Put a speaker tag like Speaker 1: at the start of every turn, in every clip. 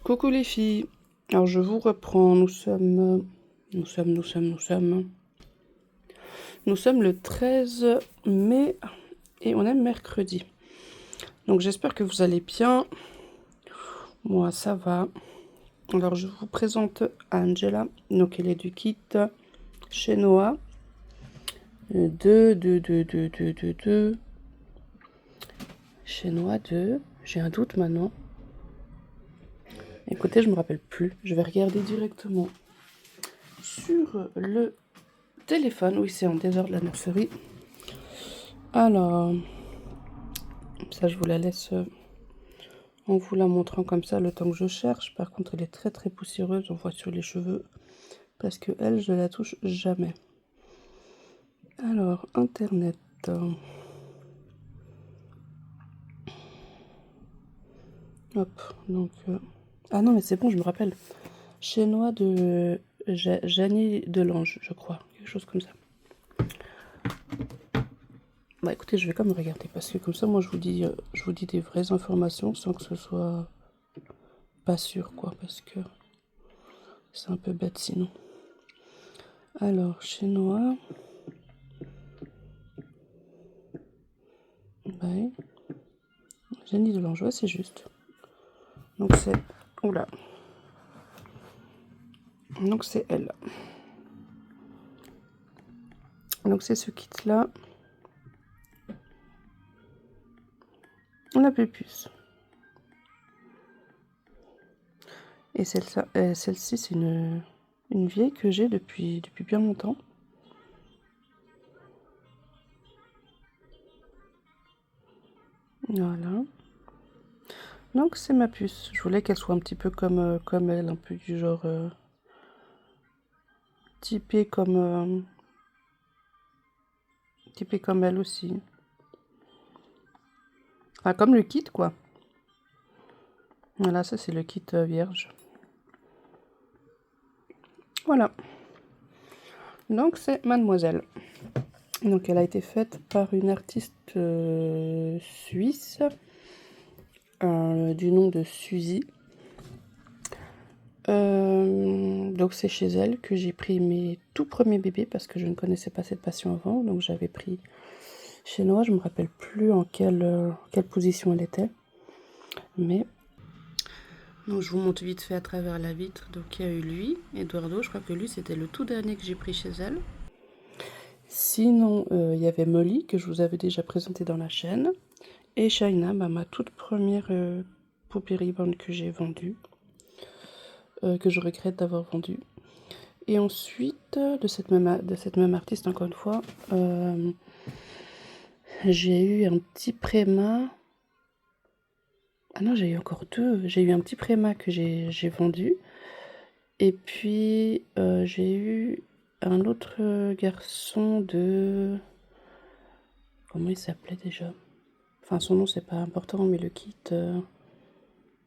Speaker 1: Coucou les filles. Alors je vous reprends. Nous sommes le 13 mai et on est mercredi. Donc j'espère que vous allez bien. Moi ça va. Alors je vous présente Angela. Donc elle est du kit chez Noah. Chez Noah 2. J'ai un doute maintenant. Écoutez, je me rappelle plus. Je vais regarder directement sur le téléphone. Oui, c'est en désordre la nurserie. Alors, ça je vous la laisse en vous la montrant comme ça le temps que je cherche. Par contre, elle est très très poussiéreuse, on voit sur les cheveux. Parce que elle, je la touche jamais. Alors, internet. Hop, donc... Ah non, mais c'est bon, je me rappelle. Chez Noix de Janie Delange, je crois. Quelque chose comme ça. Bah écoutez, je vais quand même regarder. Parce que comme ça, moi, je vous dis des vraies informations sans que ce soit pas sûr, quoi. Parce que c'est un peu bête sinon. Alors, chez Noah... Ouais. Janie Delange, ouais, c'est juste. Donc c'est... Oula. Donc c'est elle. Donc c'est ce kit-là. On a puce. Et celle-ci, c'est une vieille que j'ai depuis bien longtemps. Voilà. Donc c'est ma puce. Je voulais qu'elle soit un petit peu comme elle, un peu du genre typée comme elle aussi. Enfin, comme le kit quoi. Voilà, ça c'est le kit vierge. Voilà. Donc c'est Mademoiselle. Donc elle a été faite par une artiste suisse du nom de Suzy. Donc c'est chez elle que j'ai pris mes tout premiers bébés parce que je ne connaissais pas cette passion avant. Donc j'avais pris chez Noah, je me rappelle plus en quelle position elle était. Mais donc je vous montre vite fait à travers la vitre. Donc il y a eu lui, Eduardo, je crois que lui c'était le tout dernier que j'ai pris chez elle. Sinon il y avait Molly que je vous avais déjà présenté dans la chaîne. Et Shaina, ma toute première poupée ribbon que j'ai vendue. Que je regrette d'avoir vendue. Et ensuite, de cette même artiste, encore une fois, j'ai eu un petit Préma. Ah non, j'ai eu encore deux. J'ai eu un petit Préma que j'ai vendu. Et puis, j'ai eu un autre garçon de... Comment il s'appelait déjà? Enfin, son nom, c'est pas important, mais le kit...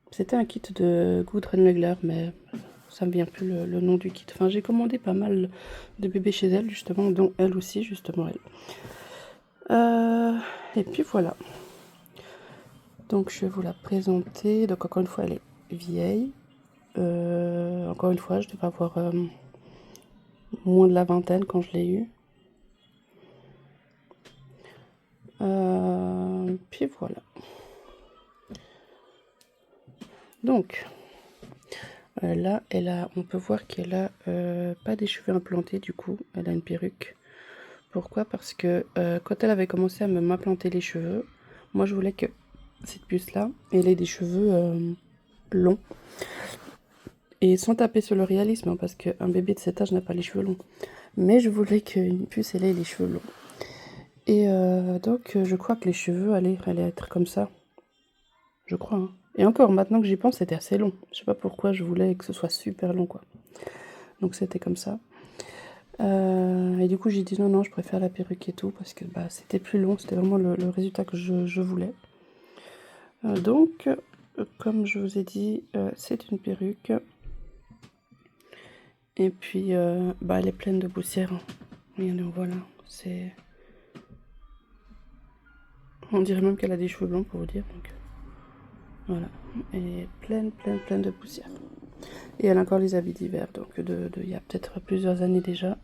Speaker 1: C'était un kit de Gudrun Legler, mais ça me vient plus le nom du kit. Enfin, j'ai commandé pas mal de bébés chez elle, justement, dont elle aussi, justement, elle. Et puis voilà. Donc je vais vous la présenter. Donc encore une fois, elle est vieille. Encore une fois, je devais avoir moins de la vingtaine quand je l'ai eue. Puis voilà. Donc là, on peut voir qu'elle a pas des cheveux implantés du coup. Elle a une perruque. Pourquoi? Parce que quand elle avait commencé à m'implanter les cheveux, moi je voulais que cette puce-là, elle ait des cheveux longs. Et sans taper sur le réalisme, hein, parce qu'un bébé de cet âge n'a pas les cheveux longs. Mais je voulais qu'une puce, elle ait les cheveux longs. Et donc, je crois que les cheveux allaient être comme ça. Je crois, hein. Et encore, maintenant que j'y pense, c'était assez long. Je sais pas pourquoi je voulais que ce soit super long, quoi. Donc, c'était comme ça. Et du coup, j'ai dit non, je préfère la perruque et tout, parce que bah, c'était plus long. C'était vraiment le résultat que je voulais. Donc, comme je vous ai dit, c'est une perruque. Et puis, bah, elle est pleine de poussière. Hein. Regardez, voilà. C'est... On dirait même qu'elle a des cheveux blancs, pour vous dire. Donc... Voilà, et pleine de poussière. Et elle a encore les habits d'hiver, donc il y a peut-être plusieurs années déjà.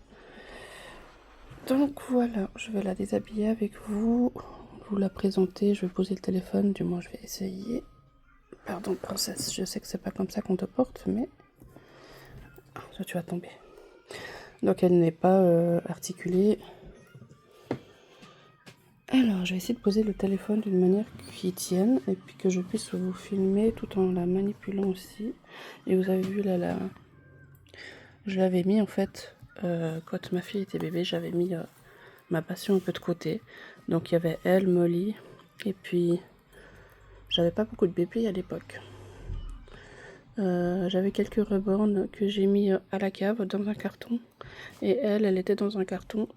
Speaker 1: Donc voilà, je vais la déshabiller avec vous, vous la présenter, je vais poser le téléphone, du moins je vais essayer. Pardon princesse, je sais que c'est pas comme ça qu'on te porte, mais... Ah, tu vas tomber. Donc elle n'est pas articulée. Alors je vais essayer de poser le téléphone d'une manière qui tienne, et puis que je puisse vous filmer tout en la manipulant aussi. Et vous avez vu là, je l'avais mis en fait, quand ma fille était bébé, j'avais mis... ma passion un peu de côté. Donc il y avait elle, Molly, et puis j'avais pas beaucoup de bébés à l'époque. J'avais quelques reborn que j'ai mis à la cave dans un carton. Et elle était dans un carton.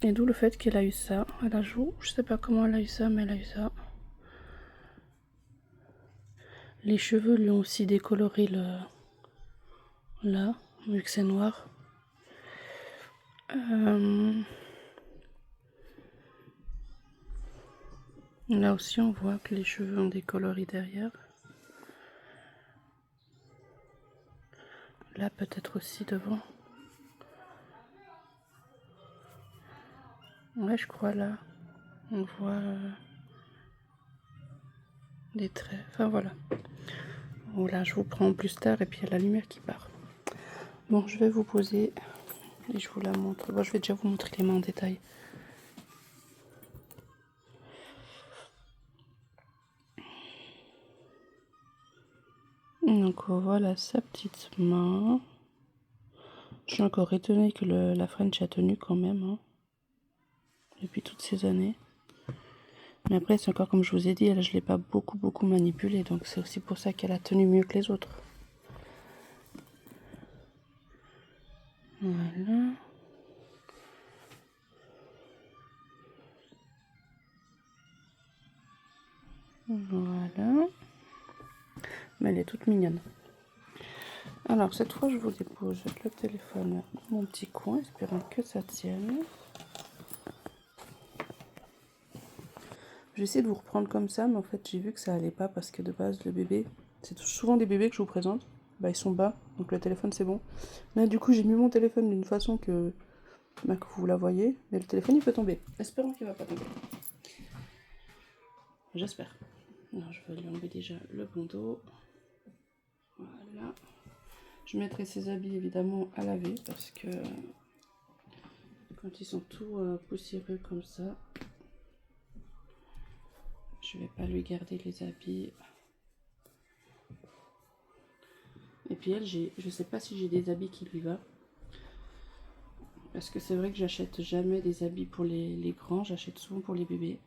Speaker 1: Et d'où le fait qu'elle a eu ça à la joue. Je sais pas comment elle a eu ça, mais elle a eu ça. Les cheveux lui ont aussi décoloré le... là, vu que c'est noir. Là aussi on voit que les cheveux ont décoloré derrière. Là peut-être aussi devant. Ouais, je crois là. On voit des traits. Enfin voilà. Voilà, je vous prends plus tard et puis il y a la lumière qui part. Bon, je vais vous poser et je vous la montre. Bon, je vais déjà vous montrer les mains en détail. Donc voilà sa petite main. Je suis encore étonnée que la French a tenu quand même, hein, depuis toutes ces années. Mais après, c'est encore comme je vous ai dit, elle, je ne l'ai pas beaucoup manipulée, donc c'est aussi pour ça qu'elle a tenu mieux que les autres. Voilà. Voilà. Mais elle est toute mignonne. Alors, cette fois, je vous dépose le téléphone dans mon petit coin, espérant que ça tienne. J'essaie de vous reprendre comme ça, mais en fait, j'ai vu que ça allait pas parce que de base, le bébé, c'est souvent des bébés que je vous présente. Bah, ils sont bas, donc le téléphone, c'est bon. Là, du coup, j'ai mis mon téléphone d'une façon que vous la voyez, mais le téléphone, il peut tomber. Espérons qu'il va pas tomber. J'espère. Alors, je vais lui enlever déjà le bandeau. Voilà. Je mettrai ses habits évidemment à laver parce que quand ils sont tout poussiéreux comme ça, je vais pas lui garder les habits. Et puis elle, je sais pas si j'ai des habits qui lui va. Parce que c'est vrai que j'achète jamais des habits pour les grands, j'achète souvent pour les bébés.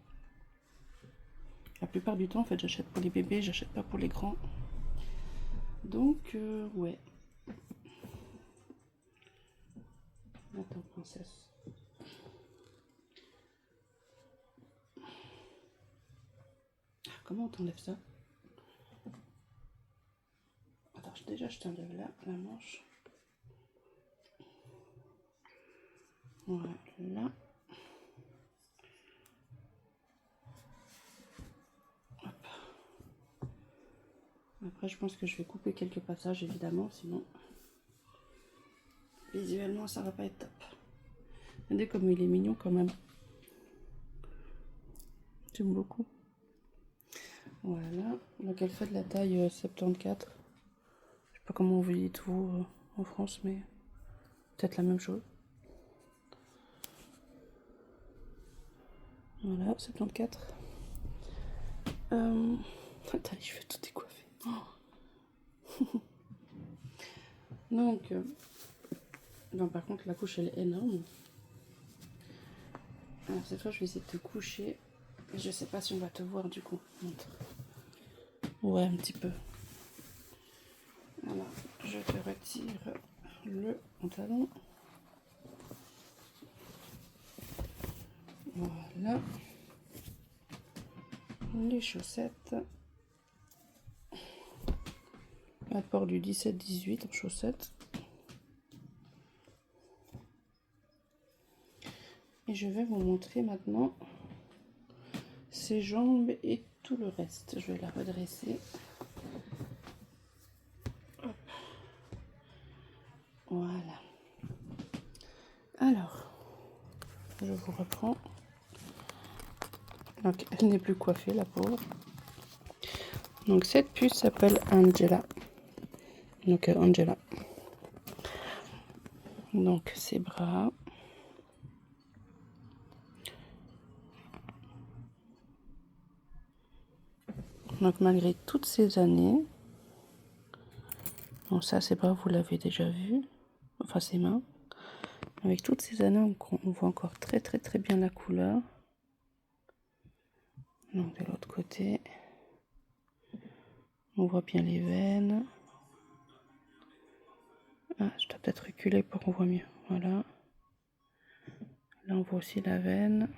Speaker 1: La plupart du temps, en fait, j'achète pour les bébés, j'achète pas pour les grands. Donc, ouais. Attends, princesse. Ah, comment on t'enlève ça? Attends, déjà, je t'enlève là, la manche. Voilà. Hop. Après, je pense que je vais couper quelques passages, évidemment, sinon, visuellement, ça va pas être top. Regardez comme il est mignon, quand même. J'aime beaucoup. Voilà. Donc, elle fait de la taille 74. Je sais pas comment vous dites, vous, en France, mais peut-être la même chose. Voilà, 74. Attends, je vais tout décoiffer. Oh. Donc, non, par contre, la couche, elle est énorme. Alors, cette fois, je vais essayer de te coucher. Je sais pas si on va te voir, du coup. Montre. Ouais, un petit peu. Alors, je te retire le pantalon. Voilà. Les chaussettes. Apport du 17-18 en chaussettes. Et je vais vous montrer maintenant ses jambes et tout le reste. Je vais la redresser. Voilà. Alors, je vous reprends. Donc, elle n'est plus coiffée, la pauvre. Donc, cette puce s'appelle Angela. Donc, Angela. Donc, ses bras. Donc, malgré toutes ces années, bon, ça, ses bras, vous l'avez déjà vu. Enfin, ses mains. Avec toutes ces années, on voit encore très bien la couleur. Donc, de l'autre côté, on voit bien les veines. Ah, je dois peut-être reculer pour qu'on voit mieux. Voilà. Là, on voit aussi la veine.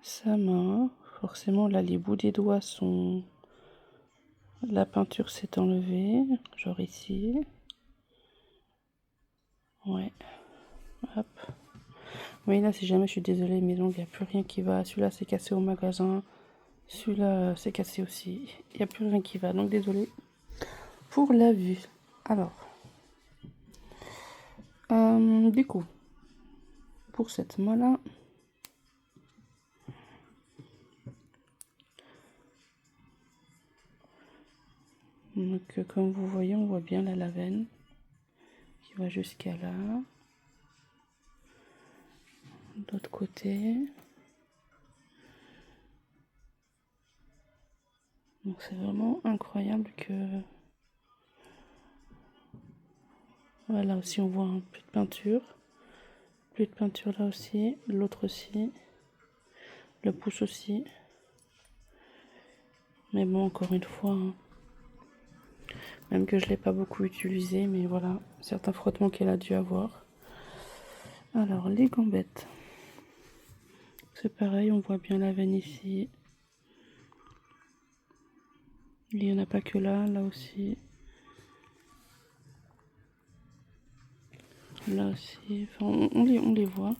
Speaker 1: Sa main, forcément, là, les bouts des doigts sont... La peinture s'est enlevée, genre ici. Ouais. Hop. Oui, là, si jamais je suis désolée, mais donc, il n'y a plus rien qui va. Celui-là, c'est cassé au magasin. Celui-là, c'est cassé aussi. Il n'y a plus rien qui va, donc désolée pour la vue. Alors, du coup, pour cette main-là, donc, comme vous voyez, on voit bien la veine qui va jusqu'à là. D'autre côté. Donc c'est vraiment incroyable que... Voilà, aussi on voit plus de peinture. Plus de peinture là aussi. L'autre aussi. Le pouce aussi. Mais bon, encore une fois, hein, même que je ne l'ai pas beaucoup utilisé, mais voilà, certains frottements qu'elle a dû avoir. Alors, les gambettes. C'est pareil, on voit bien la veine ici. Il n'y en a pas que là, là aussi. Là aussi, enfin, on les voit.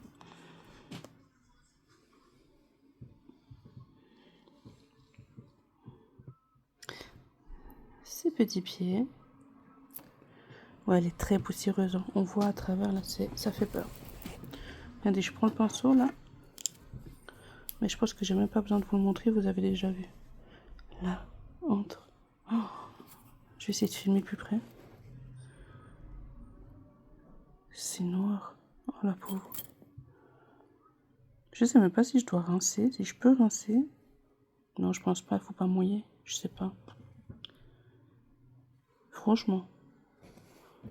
Speaker 1: Ces petits pieds. Ouais, elle est très poussiéreuse. On voit à travers, là, ça fait peur. Regardez, je prends le pinceau, là. Mais je pense que j'ai même pas besoin de vous le montrer, vous avez déjà vu. Là, entre. Oh, je vais essayer de filmer plus près. C'est noir. Oh la pauvre. Je sais même pas si je dois rincer, si je peux rincer. Non, je pense pas, il faut pas mouiller. Je sais pas. Franchement.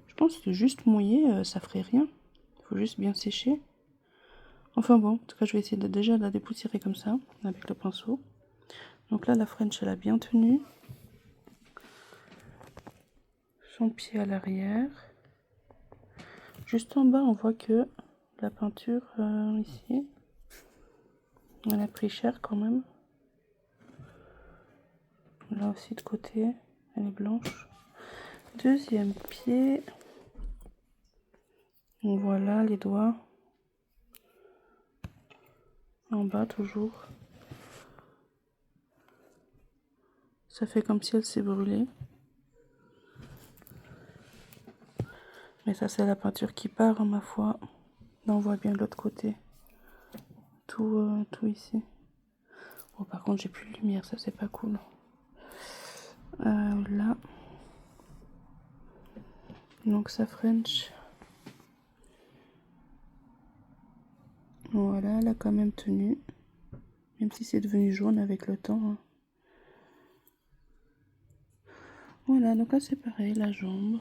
Speaker 1: Je pense que juste mouiller, ça ferait rien. Il faut juste bien sécher. Enfin bon, en tout cas, je vais essayer déjà de la dépoussiérer comme ça, avec le pinceau. Donc là, la French, elle a bien tenu. Son pied à l'arrière. Juste en bas, on voit que la peinture, ici, elle a pris cher quand même. Là aussi de côté, elle est blanche. Deuxième pied. Voilà les doigts. En bas toujours. Ça fait comme si elle s'est brûlée. Mais ça c'est la peinture qui part, ma foi. Là on voit bien de l'autre côté. Tout ici. Bon par contre j'ai plus de lumière, ça c'est pas cool. Là. Donc ça French. Voilà, elle a quand même tenu. Même si c'est devenu jaune avec le temps. Hein. Voilà, donc là c'est pareil, la jambe.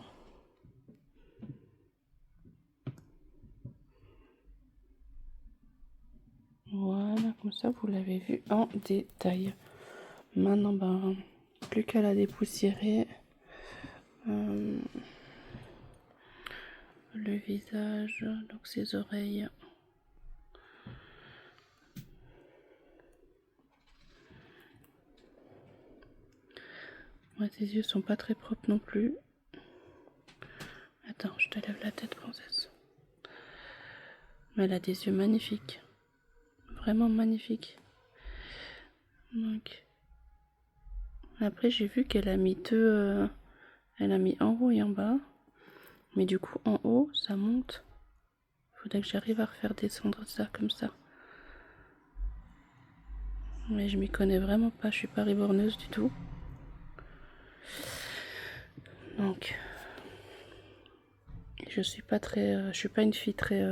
Speaker 1: Voilà, comme ça vous l'avez vu en détail. Maintenant, ben, plus qu'à la dépoussiérer. Le visage, donc ses oreilles. Ouais, ses yeux sont pas très propres non plus. Attends, je te lève la tête, princesse. Mais elle a des yeux magnifiques. Vraiment magnifiques. Donc, après j'ai vu qu'elle a mis deux, elle a mis en haut et en bas, mais du coup en haut ça monte. Faudrait que j'arrive à refaire descendre ça comme ça. Mais je m'y connais vraiment pas, je suis pas riborneuse du tout. Donc, je suis pas très, je suis pas une fille très,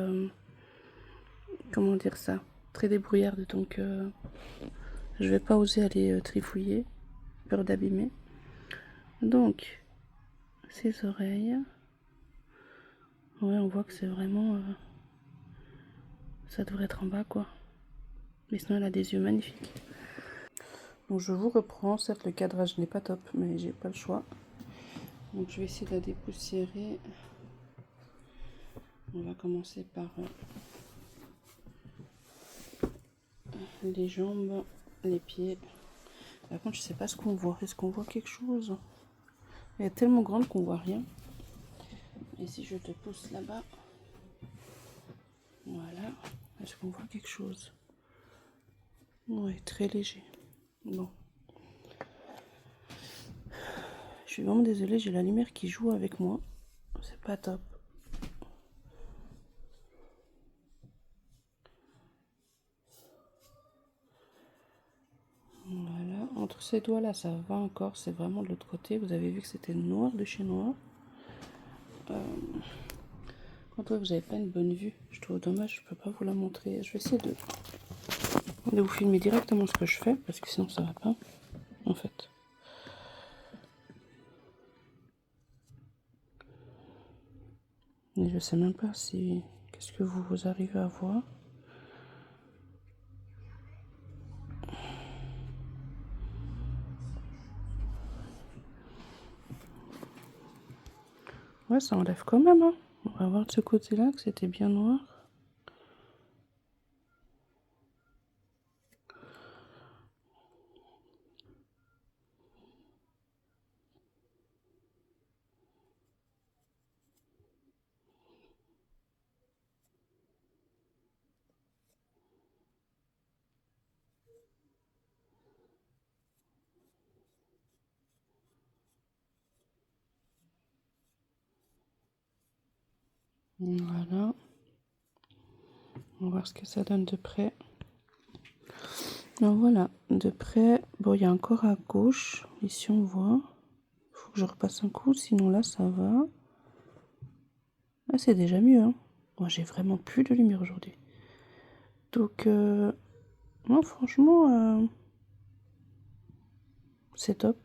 Speaker 1: comment dire ça, très débrouillarde, donc je vais pas oser aller trifouiller, peur d'abîmer. Donc, ses oreilles, ouais, on voit que c'est vraiment, ça devrait être en bas quoi. Mais sinon elle a des yeux magnifiques. Donc je vous reprends, certes le cadrage n'est pas top, mais j'ai pas le choix. Donc je vais essayer de la dépoussiérer. On va commencer par les jambes, les pieds. Par contre je sais pas ce qu'on voit. Est-ce qu'on voit quelque chose? Elle est tellement grande qu'on voit rien. Et si je te pousse là-bas, voilà. Est-ce qu'on voit quelque chose? Oui, très léger. Bon. Je suis vraiment désolée, j'ai la lumière qui joue avec moi. C'est pas top. Voilà, entre ces doigts là ça va encore, c'est vraiment de l'autre côté. Vous avez vu que c'était noir de chez noir. Quand vous n'avez pas une bonne vue, je trouve dommage, je peux pas vous la montrer. Je vais essayer de vous filmer directement ce que je fais parce que sinon ça va pas en fait. Et je sais même pas si qu'est-ce que vous arrivez à voir. Ouais, ça enlève quand même, hein. On va voir de ce côté-là que c'était bien noir. Voilà. On va voir ce que ça donne de près. Donc voilà, de près, bon, il y a encore à gauche. Ici, on voit. Il faut que je repasse un coup, sinon là, ça va. Ah, c'est déjà mieux, hein. Moi, j'ai vraiment plus de lumière aujourd'hui. Donc, non, franchement, c'est top.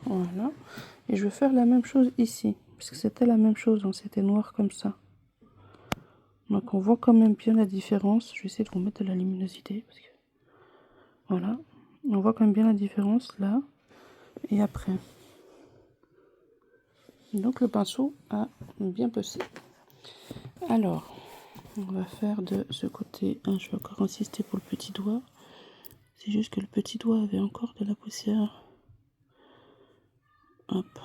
Speaker 1: Voilà. Et je vais faire la même chose ici. Parce que c'était la même chose, hein, c'était noir comme ça. Donc, on voit quand même bien la différence. Je vais essayer de vous mettre de la luminosité. Parce que... Voilà. On voit quand même bien la différence là et après. Donc, le pinceau a bien passé. Alors, on va faire de ce côté. Je vais encore insister pour le petit doigt. C'est juste que le petit doigt avait encore de la poussière. Hop.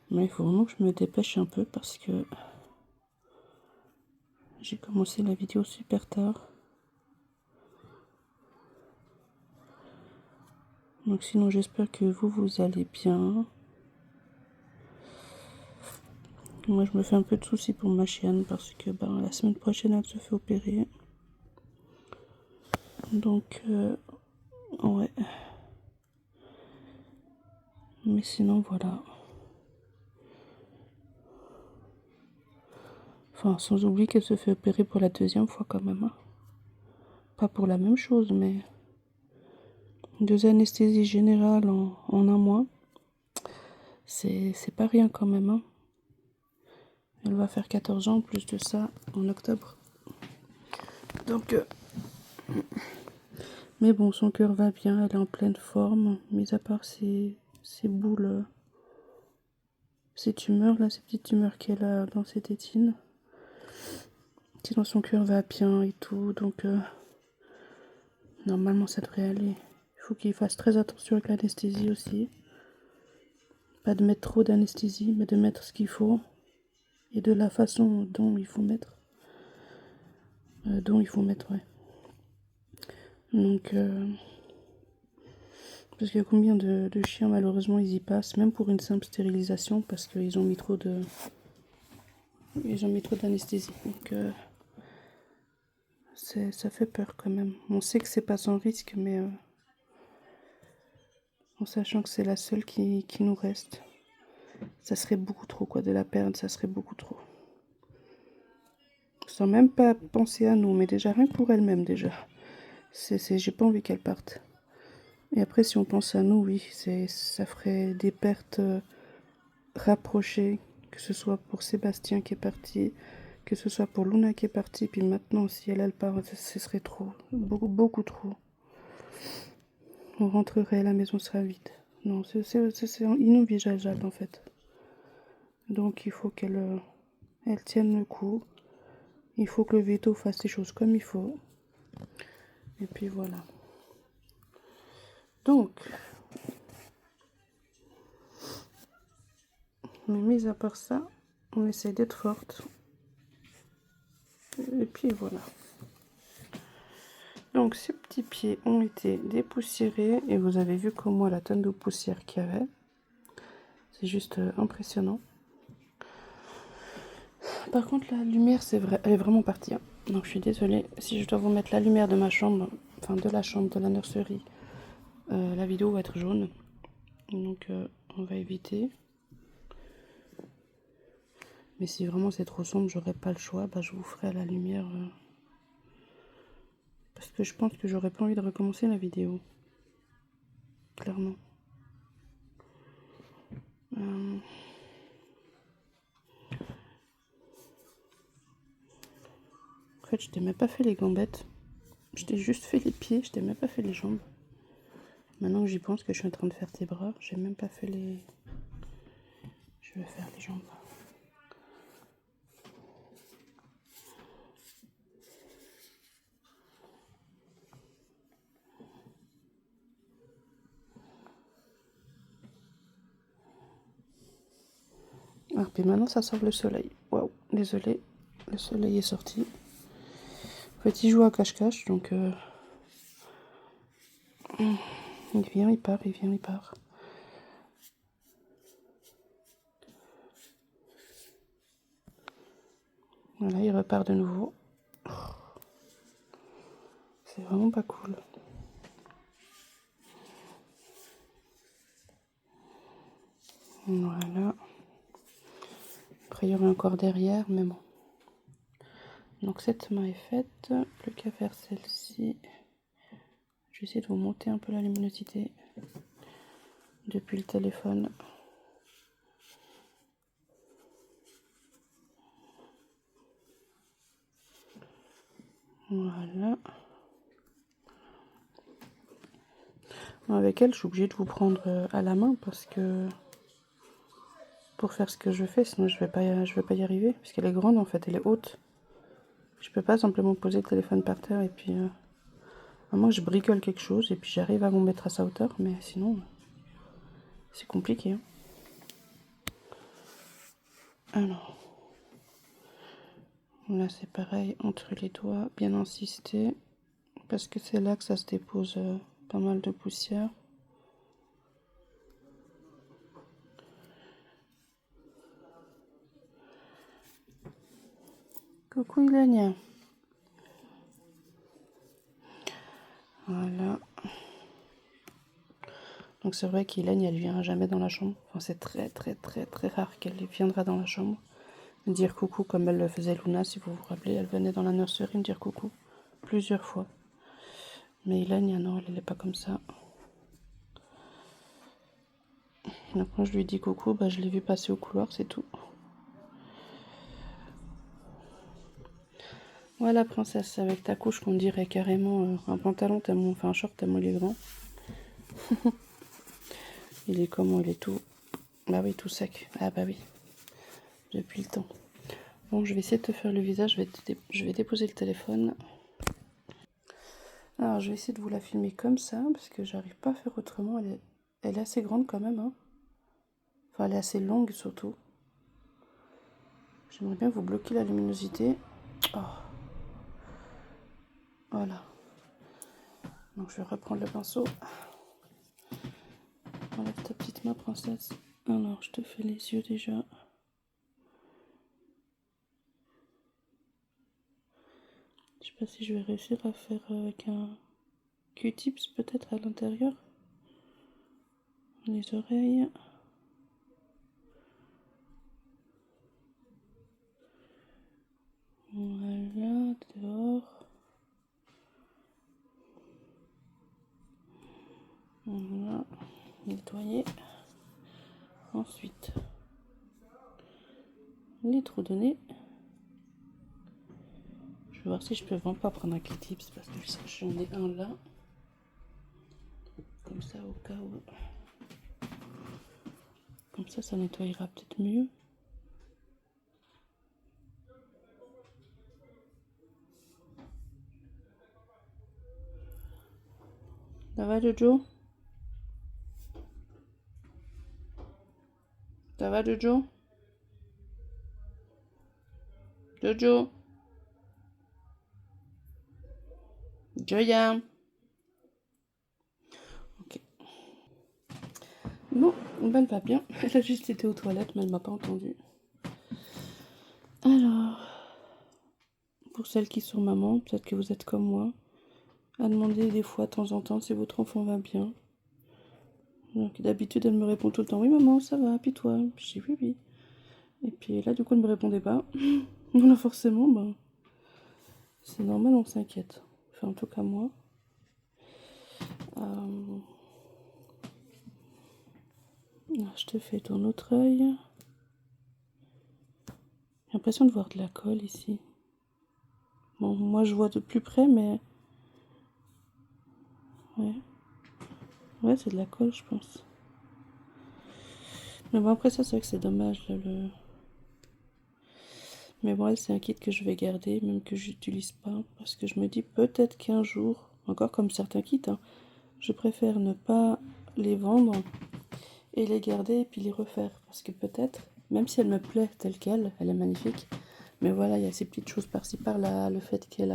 Speaker 1: Mais il faut vraiment que je me dépêche un peu parce que j'ai commencé la vidéo super tard. Donc sinon j'espère que vous allez bien. Moi je me fais un peu de soucis pour ma chienne parce que la semaine prochaine elle se fait opérer. Donc ouais. Mais sinon voilà. Enfin sans oublier qu'elle se fait opérer pour la deuxième fois quand même, hein. Pas pour la même chose mais 2 anesthésies générales en un mois. C'est pas rien quand même, hein. Elle va faire 14 ans en plus de ça en octobre. Donc mais bon, son cœur va bien, elle est en pleine forme, mis à part ces boules, ces tumeurs là, ces petites tumeurs qu'elle a dans ses tétines. Sinon son cœur va bien et tout, donc normalement ça devrait aller. Il faut qu'il fasse très attention avec l'anesthésie aussi. Pas de mettre trop d'anesthésie, mais de mettre ce qu'il faut. Et de la façon dont il faut mettre. Ouais. Donc Parce qu'il y a combien de chiens, malheureusement, ils y passent, même pour une simple stérilisation, parce qu'ils ont mis trop de... Ils ont mis trop d'anesthésie. Donc, ça fait peur quand même. On sait que c'est pas sans risque, mais en sachant que c'est la seule qui nous reste, ça serait beaucoup trop, quoi, de la perdre, ça serait beaucoup trop. Sans même pas penser à nous, mais déjà rien que pour elle-même, déjà. J'ai pas envie qu'elle parte. Et après, si on pense à nous, oui, ça ferait des pertes rapprochées, que ce soit pour Sébastien qui est parti, que ce soit pour Luna qui est partie, puis maintenant, si elle part, ce serait trop, beaucoup, beaucoup trop. On rentrerait, la maison sera vide. Non, c'est inenvisageable en fait. Donc il faut qu'elle elle tienne le coup. Il faut que le veto fasse les choses comme il faut. Et puis voilà. Donc, mais mis à part ça, on essaie d'être forte. Et puis voilà. Donc ces petits pieds ont été dépoussiérés et vous avez vu comme moi la tonne de poussière qu'il y avait. C'est juste impressionnant. Par contre la lumière c'est vrai, elle est vraiment partie. Hein. Donc je suis désolée si je dois vous mettre la lumière de ma chambre, enfin de la chambre de la nurserie. La vidéo va être jaune. Donc on va éviter. Mais si vraiment c'est trop sombre, j'aurais pas le choix, bah je vous ferai à la lumière. Parce que je pense que j'aurais pas envie de recommencer la vidéo. Clairement. En fait, je t'ai même pas fait les gambettes. Je t'ai juste fait les pieds, je t'ai même pas fait les jambes. Maintenant que j'y pense que je suis en train de faire tes bras, j'ai même pas fait les... Je vais faire les jambes. Ah, puis maintenant ça sort le soleil. Waouh, désolé, le soleil est sorti. En fait, il joue à cache-cache, donc... Il vient, il part, il vient, il part. Voilà, il repart de nouveau. C'est vraiment pas cool. Voilà. Après, il y aurait encore derrière, mais bon. Donc cette main est faite. Plus qu'à faire celle-ci. Je vais essayer de vous monter un peu la luminosité depuis le téléphone. Voilà. Avec elle, je suis obligée de vous prendre à la main parce que pour faire ce que je fais, sinon je vais pas y arriver parce qu'elle est grande en fait, elle est haute. Je peux pas simplement poser le téléphone par terre et puis à moins que je bricole quelque chose et puis j'arrive à vous mettre à sa hauteur, mais sinon c'est compliqué. Hein. Alors là c'est pareil, entre les doigts, bien insister parce que c'est là que ça se dépose pas mal de poussière. Coucou Ilania. Voilà. Donc c'est vrai qu'Hélène, elle viendra jamais dans la chambre. Enfin, c'est très très très très rare qu'elle viendra dans la chambre. Me dire coucou comme elle le faisait Luna, si vous vous rappelez. Elle venait dans la nurserie me dire coucou plusieurs fois. Mais Hélène, non, elle n'est pas comme ça. Donc quand je lui dis coucou, bah, je l'ai vu passer au couloir, c'est tout. Voilà princesse, avec ta couche qu'on dirait carrément un pantalon tellement, enfin un short tellement il est grand. Il est comment? Il est tout... Bah oui, tout sec. Ah bah oui, depuis le temps. Bon, je vais essayer de te faire le visage, je vais déposer le téléphone. Alors, je vais essayer de vous la filmer comme ça, parce que j'arrive pas à faire autrement. Elle est assez grande quand même. Hein. Enfin, elle est assez longue surtout. J'aimerais bien vous bloquer la luminosité. Oh. Voilà. Donc, je vais reprendre le pinceau. ma princesse. Alors, je te fais les yeux déjà. Je sais pas si je vais réussir à faire avec un Q-tips peut-être à l'intérieur. Les oreilles. Voilà, dehors. Voilà, nettoyer. Ensuite, les trous de nez. Je vais voir si je peux vraiment pas prendre un Q-tips parce que j'en ai un là. Comme ça au cas où. Comme ça nettoyera peut-être mieux. Ça va Jojo? Ça va Jojo? Jojo? Joya? Ok. Bon, elle va bien. Elle a juste été aux toilettes mais elle m'a pas entendu. Alors, pour celles qui sont mamans, peut-être que vous êtes comme moi, à demander des fois de temps en temps si votre enfant va bien. Donc d'habitude elle me répond tout le temps oui maman ça va, puis toi? Puis je dis oui oui. Et puis là du coup elle me répondait pas. Voilà forcément c'est normal, on s'inquiète. Enfin en tout cas moi. Je te fais ton autre œil. J'ai l'impression de voir de la colle ici. Bon moi je vois de plus près mais ouais c'est de la colle je pense. Mais bon après ça c'est vrai que c'est dommage là, Mais bon, elle, c'est un kit que je vais garder, même que j'utilise pas, parce que je me dis peut-être qu'un jour, encore comme certains kits, hein, je préfère ne pas les vendre et les garder et puis les refaire. Parce que peut-être, même si elle me plaît telle qu'elle, elle est magnifique, mais voilà, il y a ces petites choses par-ci par-là, le fait elle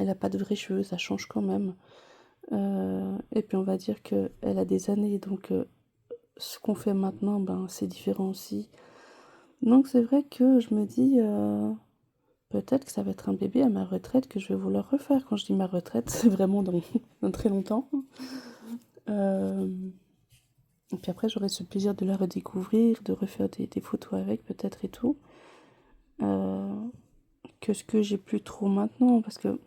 Speaker 1: a pas de vrais cheveux, ça change quand même. Et puis on va dire qu'elle a des années, donc ce qu'on fait maintenant, c'est différent aussi. Donc c'est vrai que je me dis, peut-être que ça va être un bébé à ma retraite que je vais vouloir refaire. Quand je dis ma retraite, c'est vraiment dans très longtemps. Et puis après, j'aurai ce plaisir de la redécouvrir, de refaire des photos avec peut-être et tout. Que ce que j'ai plus trop maintenant, parce que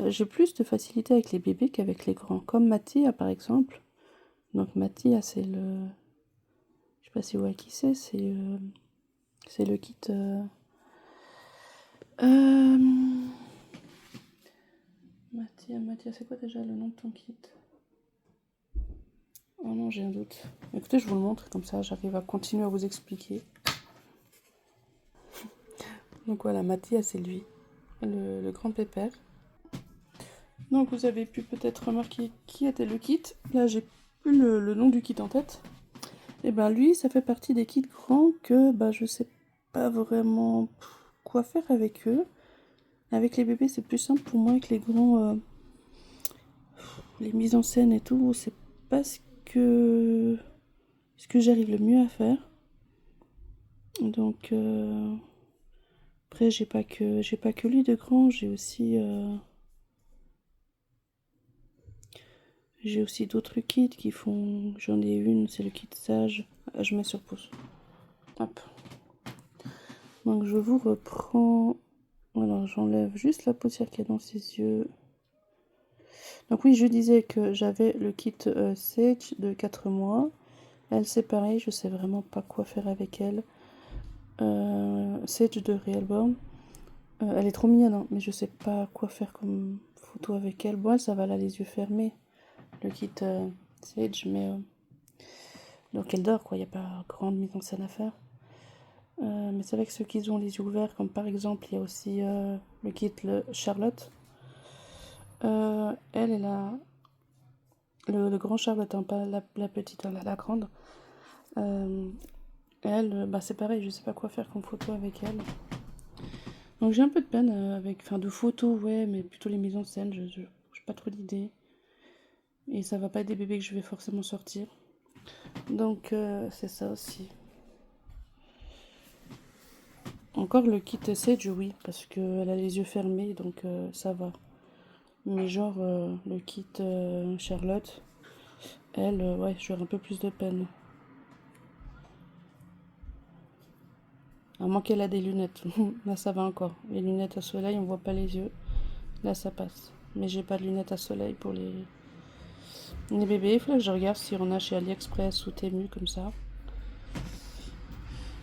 Speaker 1: j'ai plus de facilité avec les bébés qu'avec les grands. Comme Mathia par exemple. Donc Mathia, c'est le... Je sais pas si vous voyez qui c'est le kit... Mathia, c'est quoi déjà le nom de ton kit? Oh non, j'ai un doute. Écoutez, je vous le montre, comme ça j'arrive à continuer à vous expliquer. Donc voilà, Mathias, c'est lui, le grand pépère. Donc vous avez pu peut-être remarquer qui était le kit. Là, j'ai plus le nom du kit en tête. Et ben lui, ça fait partie des kits grands que je sais pas vraiment quoi faire avec eux. Avec les bébés, c'est plus simple pour moi que les grands. Les mises en scène et tout, c'est pas ce que j'arrive le mieux à faire. Donc après j'ai pas que lui de grand, j'ai aussi d'autres kits qui font. J'en ai une, c'est le kit sage. Je mets sur pause. Hop. Donc je vous reprends. Alors j'enlève juste la poussière qu'il y a dans ses yeux. Donc oui, je disais que j'avais le kit Sage de 4 mois. Elle c'est pareil, je sais vraiment pas quoi faire avec elle. Sage de Realborn. Elle est trop mignonne, hein, mais je sais pas quoi faire comme photo avec elle. Bon, elle, ça va là, les yeux fermés. Le kit Sage, mais donc elle dort quoi, il n'y a pas grande mise en scène à faire. Mais c'est vrai que ceux qui ont les yeux ouverts, comme par exemple il y a aussi le kit Charlotte. Elle a le grand Charlotte, hein, pas la petite, hein, la grande. Elle, c'est pareil, je sais pas quoi faire comme photo avec elle. Donc j'ai un peu de peine de photos, ouais, mais plutôt les mises en scène, je pas trop d'idées. Et ça va pas être des bébés que je vais forcément sortir. Donc c'est ça aussi. Encore le kit Sage, oui, parce qu'elle a les yeux fermés, donc ça va. Mais genre le kit Charlotte, elle, ouais, j'aurais un peu plus de peine. À moins qu'elle a des lunettes. Là, ça va encore. Les lunettes à soleil, on voit pas les yeux. Là, ça passe. Mais j'ai pas de lunettes à soleil pour les bébés. Il faudrait que je regarde si on a chez AliExpress ou Temu comme ça.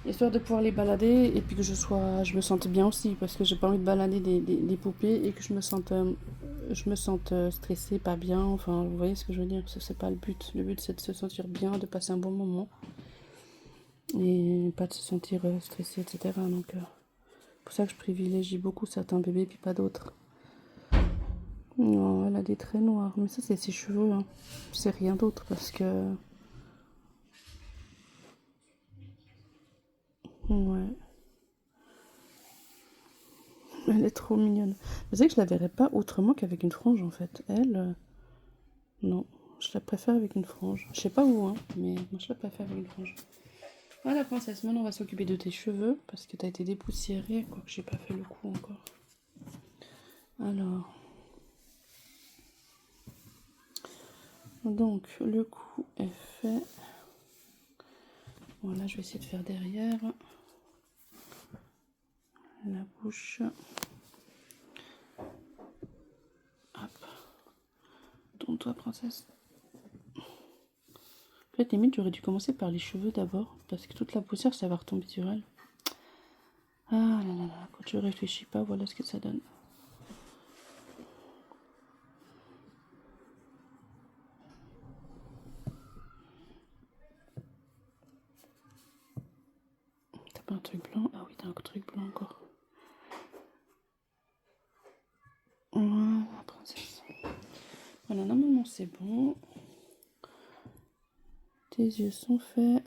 Speaker 1: Histoire de pouvoir les balader et puis que je me sente bien aussi. Parce que j'ai pas envie de balader des poupées et que je me sente stressée, pas bien. Enfin, vous voyez ce que je veux dire. C'est pas le but. Le but, c'est de se sentir bien, de passer un bon moment. Et pas de se sentir stressé, etc. Donc, c'est pour ça que je privilégie beaucoup certains bébés puis pas d'autres. Non, elle a des traits noirs. Mais ça, c'est ses cheveux. Hein. C'est rien d'autre parce que... Ouais. Elle est trop mignonne. Mais c'est que je la verrais pas autrement qu'avec une frange, en fait. Elle, non. Je la préfère avec une frange. Je sais pas où, hein, mais moi, je la préfère avec une frange. Voilà, princesse. Maintenant, on va s'occuper de tes cheveux parce que t'as été dépoussiérée. Quoique j'ai pas fait le coup encore. Alors... Donc, le cou est fait. Voilà, je vais essayer de faire derrière. La bouche. Hop. Tourne-toi, princesse. En fait, limite, j'aurais dû commencer par les cheveux d'abord. Parce que toute la poussière, ça va retomber sur elle. Ah là là là, quand tu réfléchis pas, voilà ce que ça donne. T'as pas un truc blanc? Ah oui, t'as un truc blanc encore. Voilà, princesse. Voilà, normalement c'est bon. Tes yeux sont faits.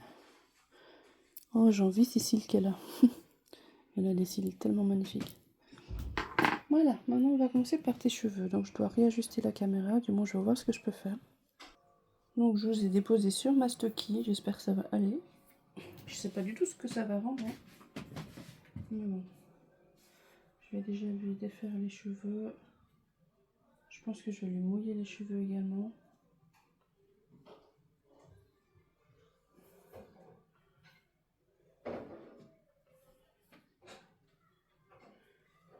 Speaker 1: Oh, j'envie Cécile qu'elle a. Elle a des cils tellement magnifiques. Voilà, maintenant on va commencer par tes cheveux. Donc je dois réajuster la caméra, du moins je vais voir ce que je peux faire. Donc je vous ai déposé sur ma Stocky, j'espère que ça va aller. Je sais pas du tout ce que ça va rendre. Hein. Mais bon. Je vais déjà lui défaire les cheveux. Je pense que je vais lui mouiller les cheveux également.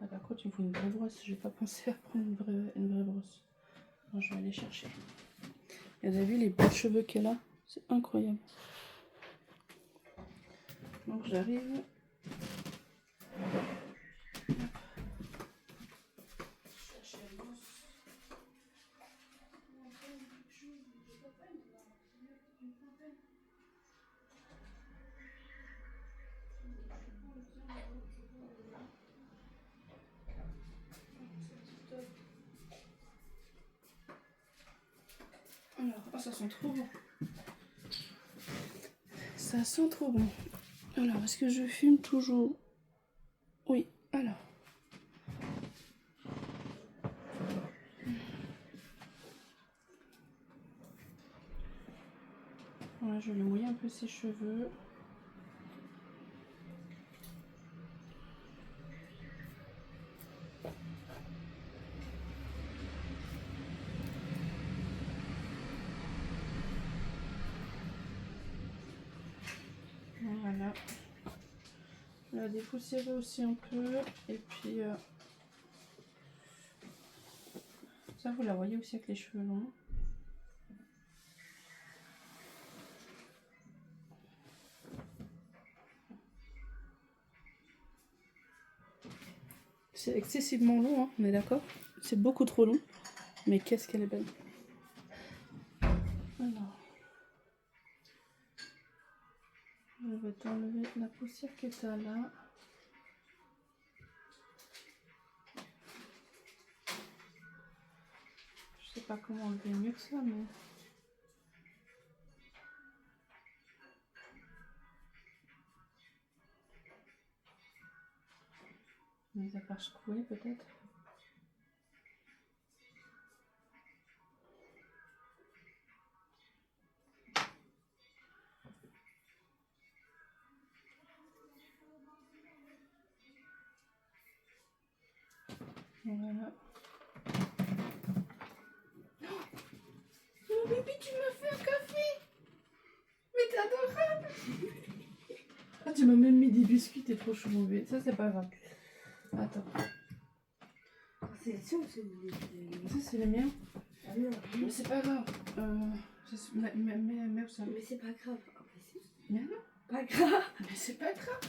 Speaker 1: Ah, par contre, il me faut une vraie brosse. J'ai pas pensé à prendre une vraie brosse. Non, je vais aller chercher. Et vous avez vu les beaux cheveux qu'elle a? C'est incroyable. Donc j'arrive. Alors, oh, ça sent trop bon. Ça sent trop bon. Alors, est-ce que je fume toujours? Oui, alors. Voilà, je vais lui mouiller un peu ses cheveux. Voilà. Je vais la dépoussiérer aussi un peu. Et puis, ça, vous la voyez aussi avec les cheveux longs. C'est excessivement long, hein, on est d'accord? C'est beaucoup trop long. Mais qu'est-ce qu'elle est belle. Alors, je vais t'enlever la poussière que tu as là. Je sais pas comment enlever mieux que ça, mais... Mais à part secouer peut-être. Voilà. Mon bébé, tu m'as fait un café. Mais t'es adorable. Ah, tu m'as même mis des biscuits, t'es trop chou, mon bébé. Ça, c'est pas grave. Attends.
Speaker 2: C'est les tiens ou c'est les...
Speaker 1: Ça, c'est les miens.
Speaker 2: Ah non.
Speaker 1: Mais c'est pas grave. Mais où ça?
Speaker 2: Mais c'est pas grave.
Speaker 1: Mais non.
Speaker 2: Pas grave.
Speaker 1: Mais c'est pas grave.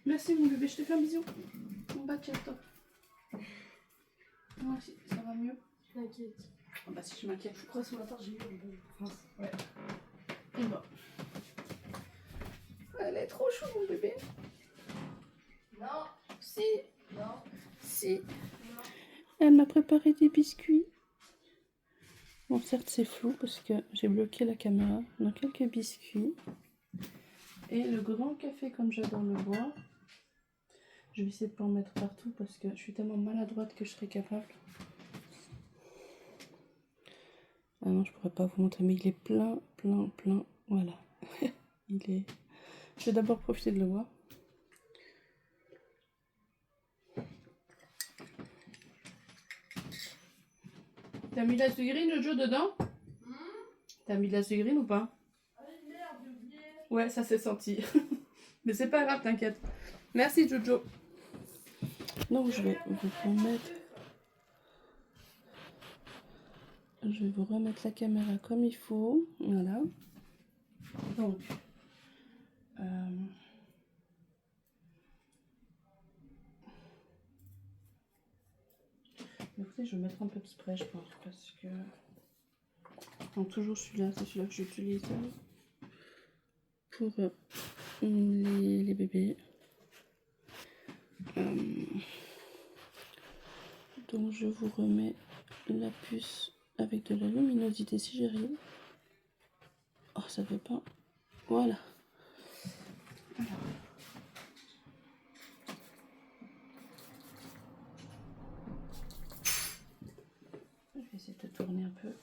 Speaker 1: Merci, mon bébé. Je te fais un bisou. Bon, bah, tiens, toi. Moi aussi, ça va mieux.
Speaker 2: T'inquiète.
Speaker 1: Oh, bah, si je m'inquiète.
Speaker 2: Je crois ce matin, j'ai eu une bonne France.
Speaker 1: Ouais. Et bon. Elle est trop chou, mon bébé.
Speaker 2: Non.
Speaker 1: Si.
Speaker 2: Non.
Speaker 1: Si.
Speaker 2: Non.
Speaker 1: Elle m'a préparé des biscuits. Bon, certes, c'est flou parce que j'ai bloqué la caméra. Donc, quelques biscuits. Et le grand café, comme j'adore le boire. Je vais essayer de pas en mettre partout parce que je suis tellement maladroite que je serais capable. Ah non, je pourrais pas vous montrer, mais il est plein. Voilà. Il est... Je vais d'abord profiter de le voir. T'as mis de la sucrine, Jojo, dedans? T'as mis de la sucrine ou pas? Ouais, ça s'est senti. Mais c'est pas grave, t'inquiète. Merci, Jojo. Donc, je vais vous remettre... Je vais vous remettre la caméra comme il faut. Voilà. Donc... Écoutez, je vais mettre un peu de spray, je pense, parce que... Donc, toujours celui-là, c'est celui-là que j'utilise pour les bébés. Donc, je vous remets la puce avec de la luminosité si j'arrive. Oh, ça fait pas. Voilà. Alors. Je vais essayer de tourner un peu.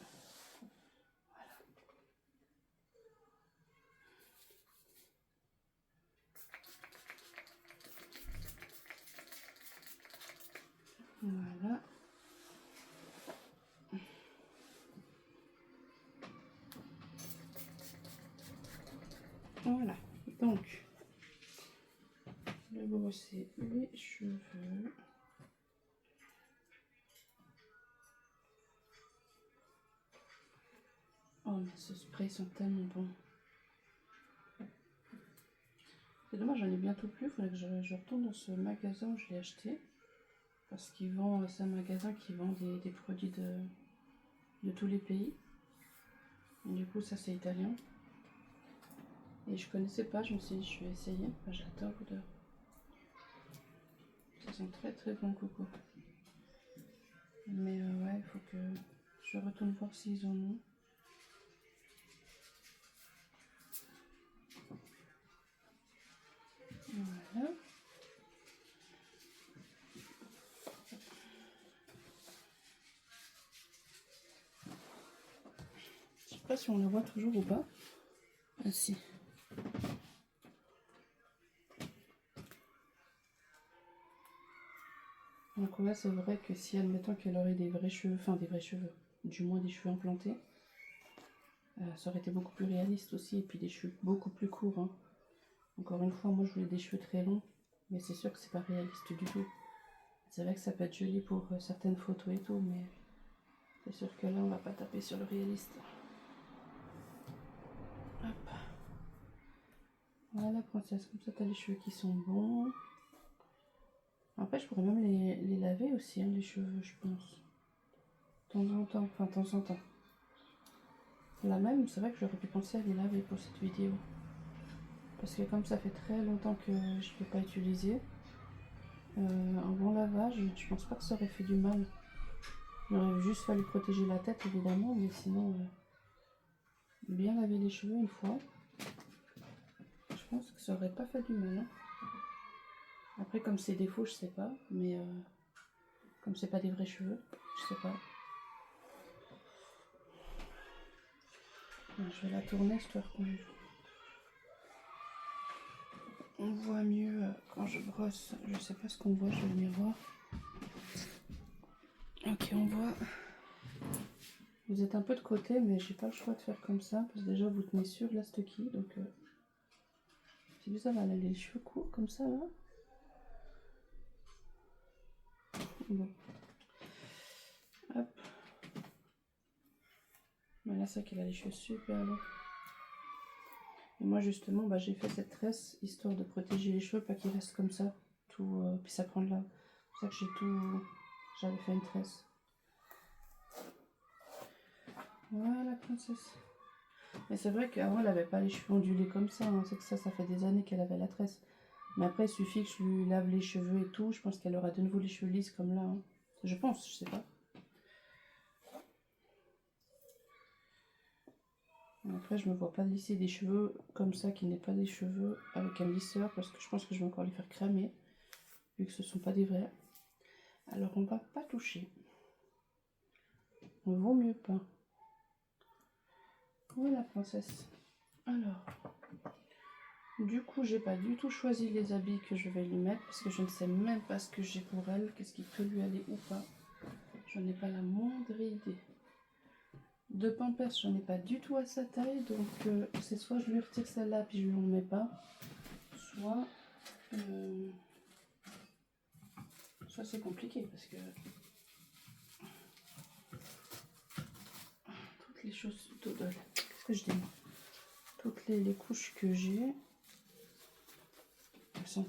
Speaker 1: Voilà. Voilà. Donc, je vais brosser les cheveux. Oh, mais ce spray sont tellement bons. C'est dommage, j'en ai bientôt plus. Il faudrait que je retourne dans ce magasin où je l'ai acheté. Parce qu'ils vendent, c'est un magasin qui vend des produits de tous les pays. Et du coup, ça c'est italien. Et je connaissais pas, je me suis dit, je vais essayer. Enfin, j'adore l'odeur. Ça sent très bon coco. Mais ouais, il faut que je retourne voir s'ils en ont. Voilà. Je sais pas si on le voit toujours ou pas. Ah si. Donc ouais, c'est vrai que si admettons qu'elle aurait des vrais cheveux, enfin des vrais cheveux, du moins des cheveux implantés, ça aurait été beaucoup plus réaliste aussi, et puis des cheveux beaucoup plus courts. Hein. Encore une fois, moi je voulais des cheveux très longs, mais c'est sûr que c'est pas réaliste du tout. C'est vrai que ça peut être joli pour certaines photos et tout, mais c'est sûr que là on va pas taper sur le réaliste. Hop. Voilà princesse, comme ça t'as les cheveux qui sont bons. Après je pourrais même les laver aussi, hein, les cheveux je pense. De temps en temps, enfin de temps en temps. Là même, c'est vrai que j'aurais pu penser à les laver pour cette vidéo. Parce que comme ça fait très longtemps que je ne l'ai pas utilisé, un bon lavage, je pense pas que ça aurait fait du mal. Il aurait juste fallu protéger la tête évidemment, mais sinon, bien laver les cheveux une fois, je pense que ça aurait pas fait du mal. Hein. Après comme c'est des faux, je sais pas, mais comme c'est pas des vrais cheveux, je sais pas. Je vais la tourner histoire qu'on voit mieux quand je brosse. Je sais pas ce qu'on voit, je vais le miroir. Ok, on voit. Vous êtes un peu de côté, mais j'ai pas le choix de faire comme ça. Parce que déjà, vous tenez sur la Stucky. Donc, c'est bizarre, elle a les cheveux courts comme ça, là. Bon. Hop. Mais là, c'est qu'elle a les cheveux super longs. Et moi, justement, bah, j'ai fait cette tresse histoire de protéger les cheveux, pas qu'ils restent comme ça. Tout, puis ça prend de là. C'est pour ça que j'ai tout. J'avais fait une tresse. Voilà, princesse. Mais c'est vrai qu'avant, elle avait pas les cheveux ondulés comme ça. Hein. C'est que ça fait des années qu'elle avait la tresse. Mais après, il suffit que je lui lave les cheveux et tout. Je pense qu'elle aura de nouveau les cheveux lisses comme là. Hein. Je pense, je sais pas. Après, je me vois pas lisser des cheveux comme ça qui n'est pas des cheveux avec un lisseur parce que je pense que je vais encore les faire cramer vu que ce sont pas des vrais. Alors, on va pas toucher. On vaut mieux pas. Voilà, princesse. Alors, du coup, j'ai pas du tout choisi les habits que je vais lui mettre parce que je ne sais même pas ce que j'ai pour elle, qu'est-ce qui peut lui aller ou pas. J'en ai pas la moindre idée. De Pampers, j'en ai pas du tout à sa taille, donc c'est soit je lui retire celle-là puis je lui en mets pas, soit soit c'est compliqué parce que toutes les choses, qu'est-ce que je dis, toutes les couches que j'ai, elles sont,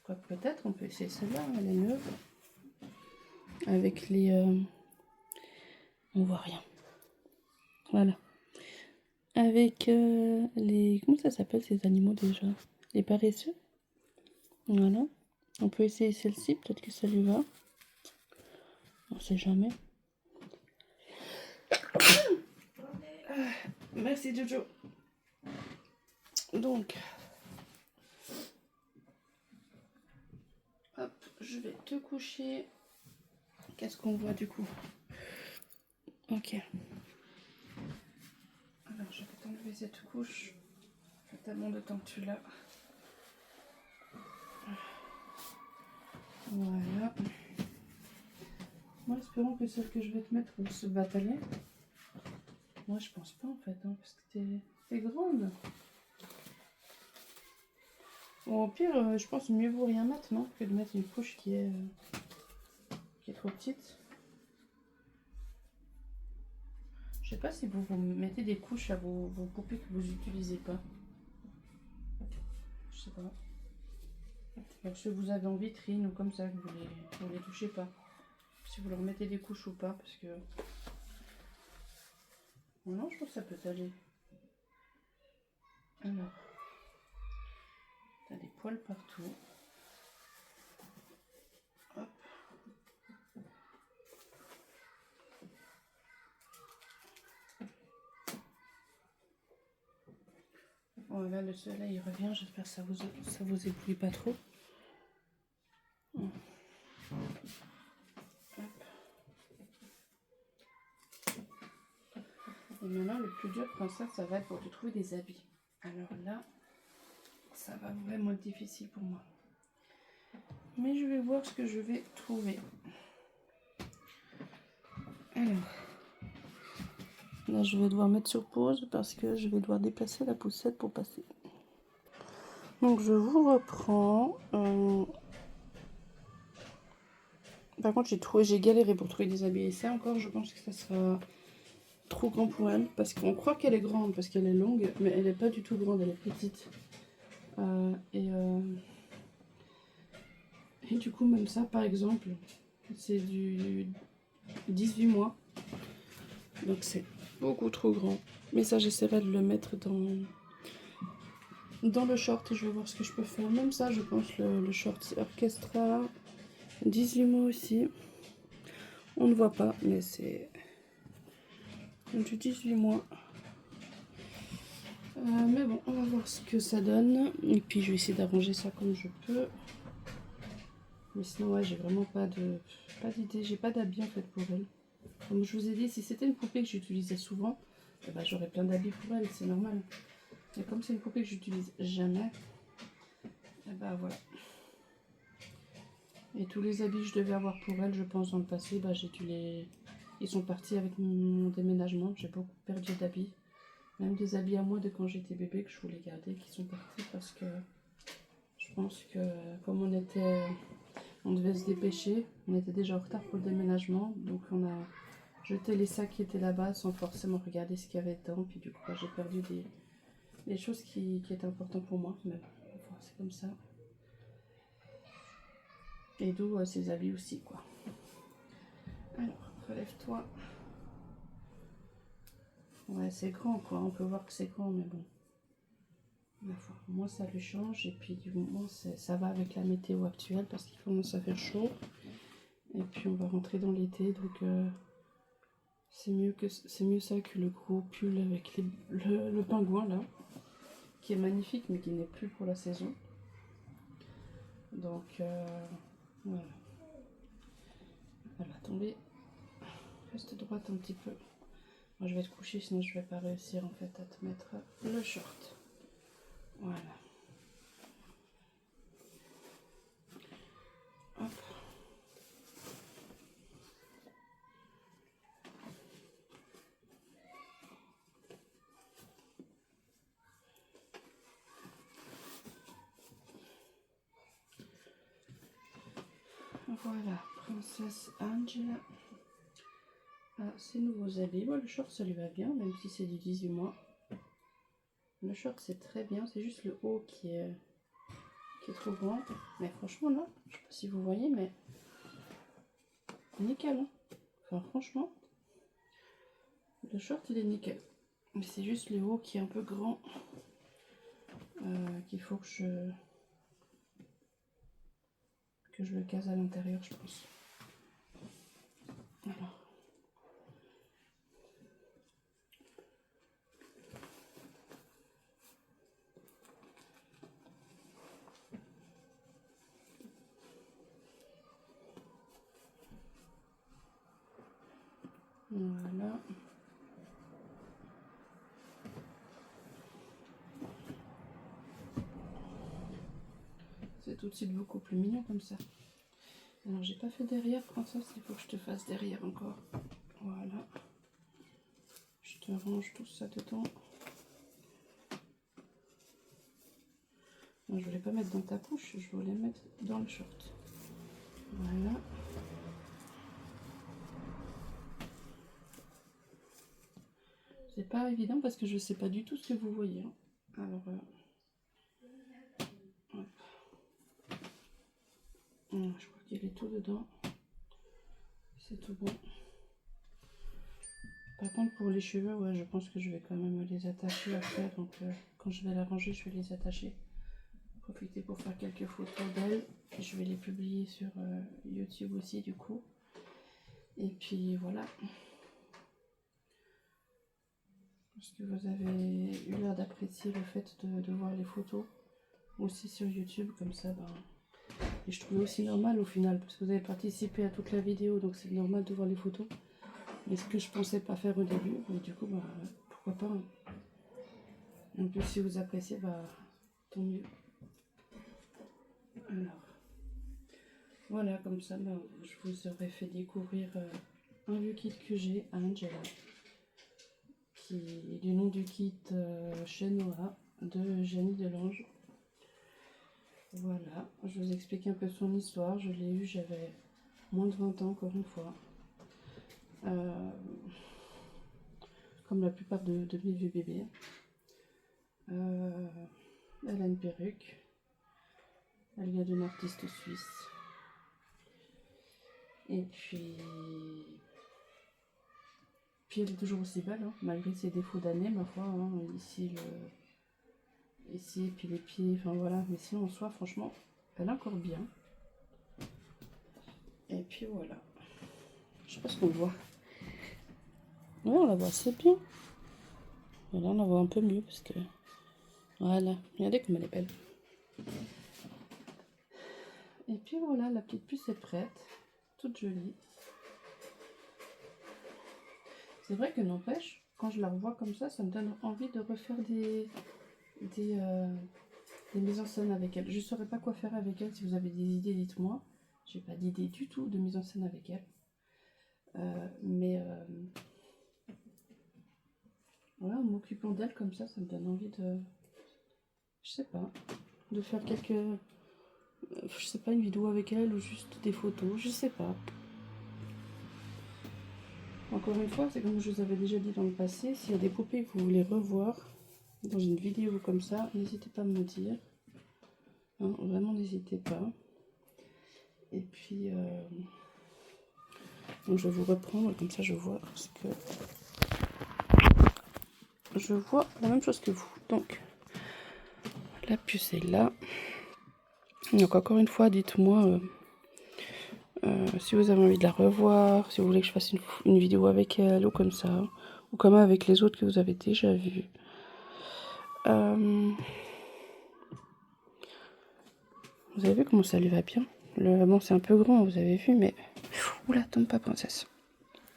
Speaker 1: quoi, peut-être on peut essayer celle-là, elle est neuve, avec les, on voit rien, voilà, avec les, comment ça s'appelle ces animaux déjà, les paresseux, voilà, on peut essayer celle-ci, peut-être que ça lui va, on sait jamais. Merci Jojo. Donc, hop, je vais te coucher. Qu'est-ce qu'on voit du coup? Ok. Alors, je vais t'enlever cette couche. Ça fait tellement de temps que tu l'as. Voilà. Moi, espérons que celle que je vais te mettre se batailler. Moi, je pense pas en fait, hein, parce que t'es grande. Bon, au pire, je pense mieux vaut rien mettre, non? Que de mettre une couche qui est trop petite. Je sais pas si vous mettez des couches à vos poupées que vous n'utilisez pas. Je sais pas. Donc, si vous avez en vitrine ou comme ça, que vous les touchez pas. Si vous leur mettez des couches ou pas, parce que... Oh non, je pense que ça peut aller. Alors, t'as des poils partout. Hop. Voilà, le soleil il revient, j'espère que ça vous éblouit pas trop. Hop. Et maintenant, le plus dur, princesse, ça va être pour te trouver des habits. Alors là, ça va vraiment être difficile pour moi. Mais je vais voir ce que je vais trouver. Alors, là, je vais devoir mettre sur pause parce que je vais devoir déplacer la poussette pour passer. Donc, je vous reprends. Par contre, j'ai galéré pour trouver des habits. Et ça encore, je pense que ça sera trop grand pour elle. Parce qu'on croit qu'elle est grande, parce qu'elle est longue. Mais elle n'est pas du tout grande, elle est petite. Et du coup, même ça, par exemple, c'est du 18 mois. Donc c'est beaucoup trop grand. Mais ça, j'essaierai de le mettre dans le short et je vais voir ce que je peux faire. Même ça, je pense, le short orchestra, 18 mois aussi. On ne voit pas, mais c'est du 18 mois. Mais bon, on va voir ce que ça donne. Et puis, je vais essayer d'arranger ça comme je peux. Mais sinon, ouais, j'ai vraiment pas d'idée. J'ai pas d'habits en fait pour elle. Comme je vous ai dit, si c'était une poupée que j'utilisais souvent, eh ben, j'aurais plein d'habits pour elle, c'est normal. Mais comme c'est une poupée que j'utilise jamais, et ben voilà. Et tous les habits que je devais avoir pour elle, je pense, dans le passé, bah, j'ai dû les... Ils sont partis avec mon déménagement. J'ai beaucoup perdu d'habits. Même des habits à moi de quand j'étais bébé que je voulais garder, qui sont partis parce que je pense que comme on devait se dépêcher, on était déjà en retard pour le déménagement. Donc on a jeté les sacs qui étaient là-bas sans forcément regarder ce qu'il y avait dedans. Puis du coup, bah, j'ai perdu des choses qui étaient importantes pour moi. Mais bon, c'est comme ça. Et d'où ces habits aussi, quoi. Alors, relève-toi. Ouais, c'est grand, quoi. On peut voir que c'est grand, mais bon. Moi, ça lui change. Et puis, du moment, ça va avec la météo actuelle parce qu'il commence à faire chaud. Et puis, on va rentrer dans l'été. Donc, c'est mieux ça que le gros pull avec le pingouin, là. Qui est magnifique, mais qui n'est plus pour la saison. Donc, voilà. Elle va tomber. Reste droite un petit peu. Moi, je vais te coucher, sinon je vais pas réussir en fait à te mettre le short. Voilà. Hop. Voilà, princesse Angela. Ah, ces nouveaux habits. Bon, le short, ça lui va bien, même si c'est du 18 mois. Le short, c'est très bien. C'est juste le haut qui est trop grand. Mais franchement, là, je sais pas si vous voyez, mais nickel. Hein. Enfin, franchement, le short, il est nickel. Mais c'est juste le haut qui est un peu grand. Qu'il faut que je le case à l'intérieur, je pense. Alors. Voilà. C'est tout de suite beaucoup plus mignon comme ça. Alors j'ai pas fait derrière, princesse, il faut que je te fasse derrière encore. Voilà. Je te range tout ça dedans. Non, je voulais pas mettre dans ta poche, je voulais mettre dans le short. Voilà. C'est pas évident parce que je sais pas du tout ce que vous voyez. Hein. Alors, hop. Je crois qu'il est tout dedans. C'est tout bon. Par contre, pour les cheveux, ouais, je pense que je vais quand même les attacher après. Donc, quand je vais la ranger, je vais les attacher. Profiter pour faire quelques photos d'elle. Je vais les publier sur YouTube aussi, du coup. Et puis, voilà. Parce que vous avez eu l'air d'apprécier le fait de voir les photos aussi sur YouTube, comme ça, ben... Et je trouvais aussi normal au final, parce que vous avez participé à toute la vidéo, donc c'est normal de voir les photos. Mais ce que je pensais pas faire au début, mais du coup, bah, pourquoi pas. Hein. En plus, si vous appréciez, bah, tant mieux. Alors, voilà, comme ça, bah, je vous aurais fait découvrir un vieux kit que j'ai à Angela, qui est du nom du kit chez Noah de Jenny Delange. Voilà, je vous explique un peu son histoire. Je l'ai eu, j'avais moins de 20 ans, encore une fois. Comme la plupart de mes vieux bébés. Elle a une perruque. Elle vient d'une artiste suisse. Et puis elle est toujours aussi belle, hein, malgré ses défauts d'année, ma foi. Hein, ici, et puis les pieds, enfin voilà. Mais sinon, en soi, franchement, elle est encore bien. Et puis voilà. Je sais pas ce qu'on voit. Ouais, on la voit assez bien. Et là, on la voit un peu mieux parce que... Voilà, regardez comme elle est belle. Et puis voilà, la petite puce est prête. Toute jolie. C'est vrai que n'empêche, quand je la revois comme ça me donne envie de refaire des mises en scène avec elle. Je ne saurais pas quoi faire avec elle. Si vous avez des idées, dites-moi. j'ai pas d'idée du tout de mise en scène avec elle. Mais voilà, en m'occupant d'elle comme ça me donne envie de, je sais pas, de faire je sais pas, une vidéo avec elle ou juste des photos, je sais pas. Encore une fois, c'est comme je vous avais déjà dit dans le passé, s'il y a des poupées que vous voulez revoir dans une vidéo comme ça, n'hésitez pas à me dire. Hein, vraiment, n'hésitez pas. Et puis, donc je vais vous reprendre, comme ça je vois ce que... Je vois la même chose que vous. Donc, la puce est là. Donc encore une fois, dites-moi si vous avez envie de la revoir, si vous voulez que je fasse une vidéo avec elle ou comme ça, ou comme avec les autres que vous avez déjà vus. Vous avez vu comment ça lui va bien. Bon, c'est un peu grand, vous avez vu, mais... Oula, tombe pas, princesse.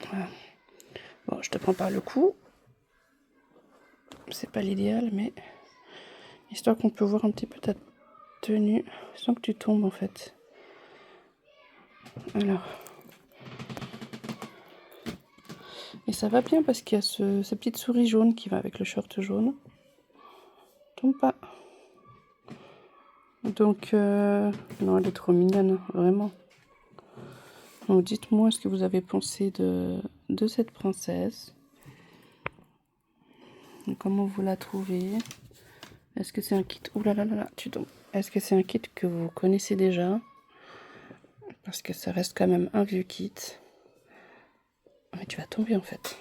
Speaker 1: Voilà. Bon, je te prends par le cou. C'est pas l'idéal, mais... Histoire qu'on peut voir un petit peu ta tenue sans que tu tombes, en fait. Alors... Et ça va bien parce qu'il y a cette petite souris jaune qui va avec le short jaune. Tombe pas. Donc, non, elle est trop mignonne, vraiment. Donc, dites-moi ce que vous avez pensé de cette princesse. Comment vous la trouvez? Est-ce que c'est un kit... Ouh là là là là, tu tombes. Est-ce que c'est un kit que vous connaissez déjà? Parce que ça reste quand même un vieux kit. Mais tu vas tomber en fait.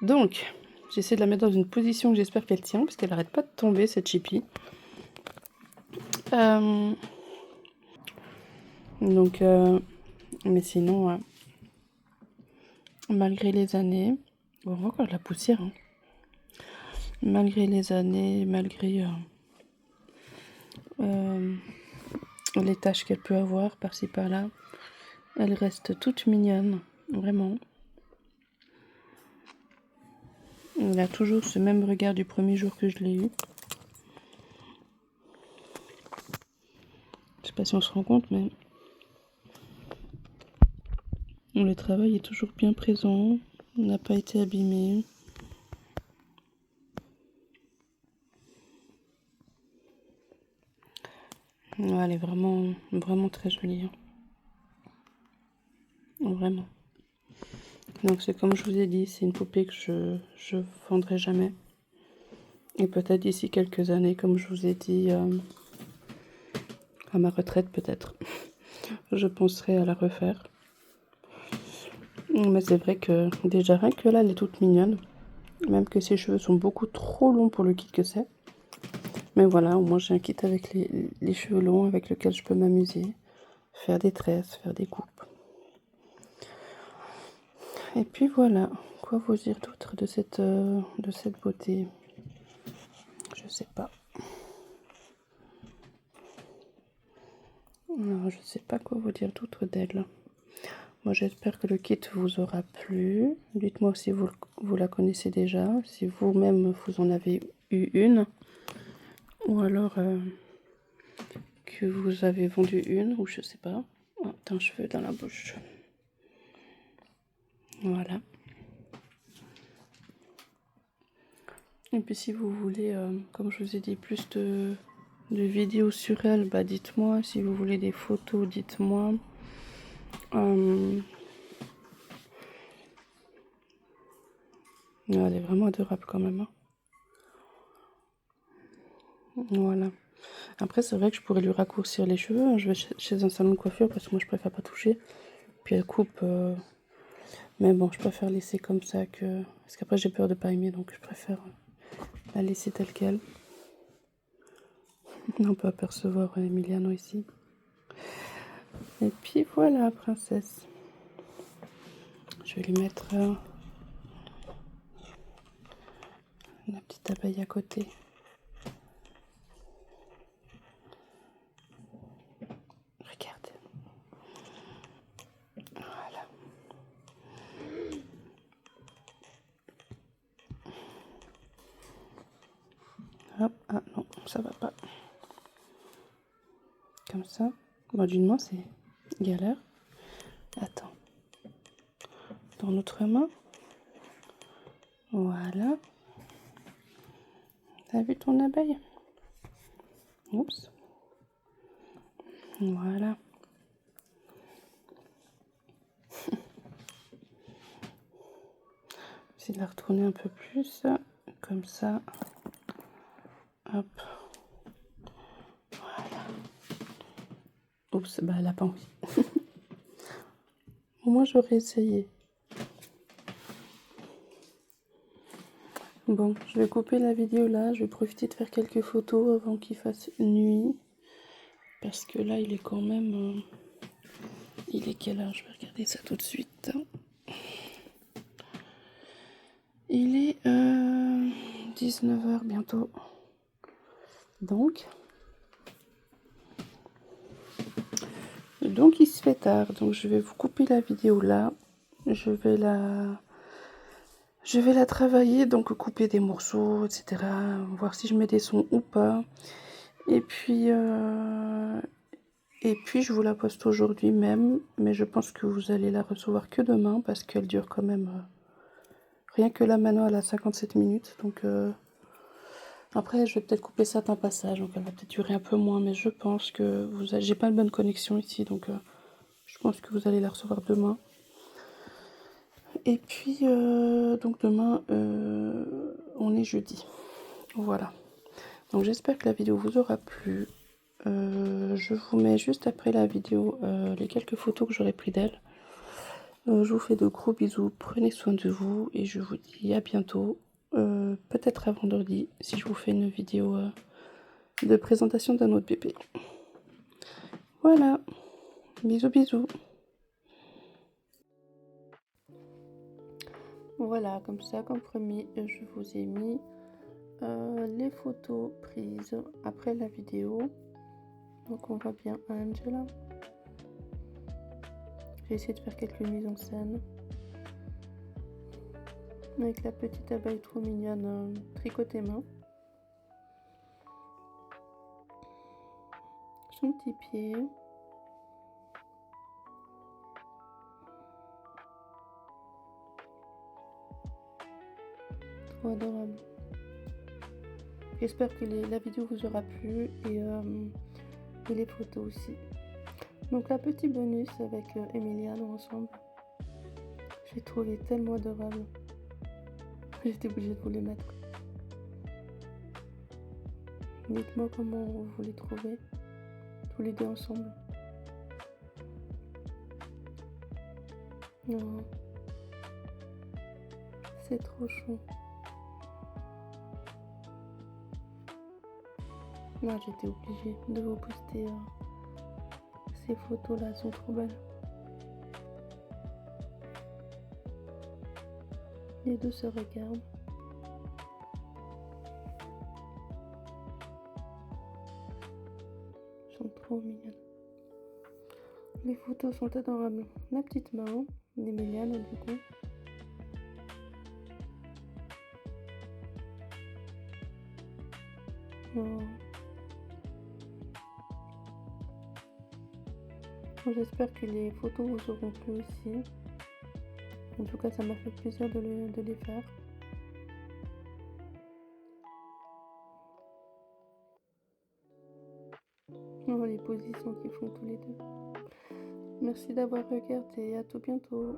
Speaker 1: Donc, j'essaie de la mettre dans une position que j'espère qu'elle tient, parce qu'elle n'arrête pas de tomber, cette Chippy. Donc, mais sinon, malgré les années, on voit encore de la poussière. Hein. Malgré les années, malgré les taches qu'elle peut avoir par-ci par-là, elle reste toute mignonne, vraiment. Elle a toujours ce même regard du premier jour que je l'ai eu. Je sais pas si on se rend compte, mais le travail est toujours bien présent. On n'a pas été abîmé. Ouais, elle est vraiment, vraiment très jolie. Hein. Vraiment. Donc c'est comme je vous ai dit, c'est une poupée que je vendrai jamais. Et peut-être d'ici quelques années, comme je vous ai dit, à ma retraite peut-être, je penserai à la refaire. Mais c'est vrai que déjà rien que là, elle est toute mignonne. Même que ses cheveux sont beaucoup trop longs pour le kit que c'est. Mais voilà, au moins j'ai un kit avec les cheveux longs avec lequel je peux m'amuser. Faire des tresses, faire des coupes. Et puis voilà, quoi vous dire d'autre de cette beauté? Je sais pas. Alors, je sais pas quoi vous dire d'autre d'elle. Moi j'espère que le kit vous aura plu. Dites-moi si vous la connaissez déjà, si vous-même vous en avez eu une. Ou alors que vous avez vendu une, ou je sais pas. Oh, t'as un cheveu dans la bouche. Voilà. Et puis si vous voulez, comme je vous ai dit, plus de vidéos sur elle, bah dites-moi. Si vous voulez des photos, dites-moi. Elle est vraiment adorable quand même. Hein. Voilà. Après, c'est vrai que je pourrais lui raccourcir les cheveux. Hein. Je vais chez un salon de coiffure parce que moi je préfère pas toucher. Puis elle coupe. Mais bon, je préfère laisser comme ça que... Parce qu'après j'ai peur de pas aimer, donc je préfère la laisser telle qu'elle. On peut apercevoir Emiliano ici. Et puis voilà, princesse. Je vais lui mettre la petite abeille à côté. Regarde. Voilà. Hop, ah non, ça va pas. Comme ça. Bon, d'une main, c'est galère. Attends. Dans notre main. Voilà. T'as vu ton abeille? Oups. Voilà. J'essaie de la retourner un peu plus. Comme ça. Hop. Voilà. Oups, bah elle a pas envie. Au moins j'aurais essayé. Bon, je vais couper la vidéo là. Je vais profiter de faire quelques photos avant qu'il fasse nuit. Parce que là, il est quand même... il est quelle heure? Je vais regarder ça tout de suite. Il est 19h bientôt. Donc il se fait tard. Donc je vais vous couper la vidéo là. Je vais la travailler, donc couper des morceaux, etc. Voir si je mets des sons ou pas. Et puis je vous la poste aujourd'hui même. Mais je pense que vous allez la recevoir que demain parce qu'elle dure quand même... rien que là maintenant elle a 57 minutes. Donc après je vais peut-être couper certains passages. Donc elle va peut-être durer un peu moins. Mais je pense que vous avez... j'ai pas une bonne connexion ici. Donc je pense que vous allez la recevoir demain. Et puis, donc demain, on est jeudi. Voilà. Donc j'espère que la vidéo vous aura plu. Je vous mets juste après la vidéo les quelques photos que j'aurai prises d'elle. Je vous fais de gros bisous. Prenez soin de vous. Et je vous dis à bientôt. Peut-être à vendredi si je vous fais une vidéo de présentation d'un autre bébé. Voilà. Bisous, bisous. Voilà, comme ça, comme promis, je vous ai mis les photos prises après la vidéo. Donc on voit bien Angela. J'ai essayé de faire quelques mises en scène. Avec la petite abeille trop mignonne tricotée main. Son petit pied. Trop adorable. J'espère que la vidéo vous aura plu et les photos aussi. Donc la petite bonus avec Emiliane ensemble. J'ai trouvé tellement adorable. J'étais obligée de vous les mettre. Dites-moi comment vous les trouvez. Tous les deux ensemble. Oh. C'est trop chou. Moi j'étais obligée de vous poster ces photos là, elles sont trop belles. Les deux se regardent. Elles sont trop mignonnes. Les photos sont adorables. La petite main d'Emiliane du coup. Oh. J'espère que les photos vous auront plu aussi. En tout cas, ça m'a fait plaisir de les faire. Oh, les positions qu'ils font tous les deux. Merci d'avoir regardé. À tout bientôt.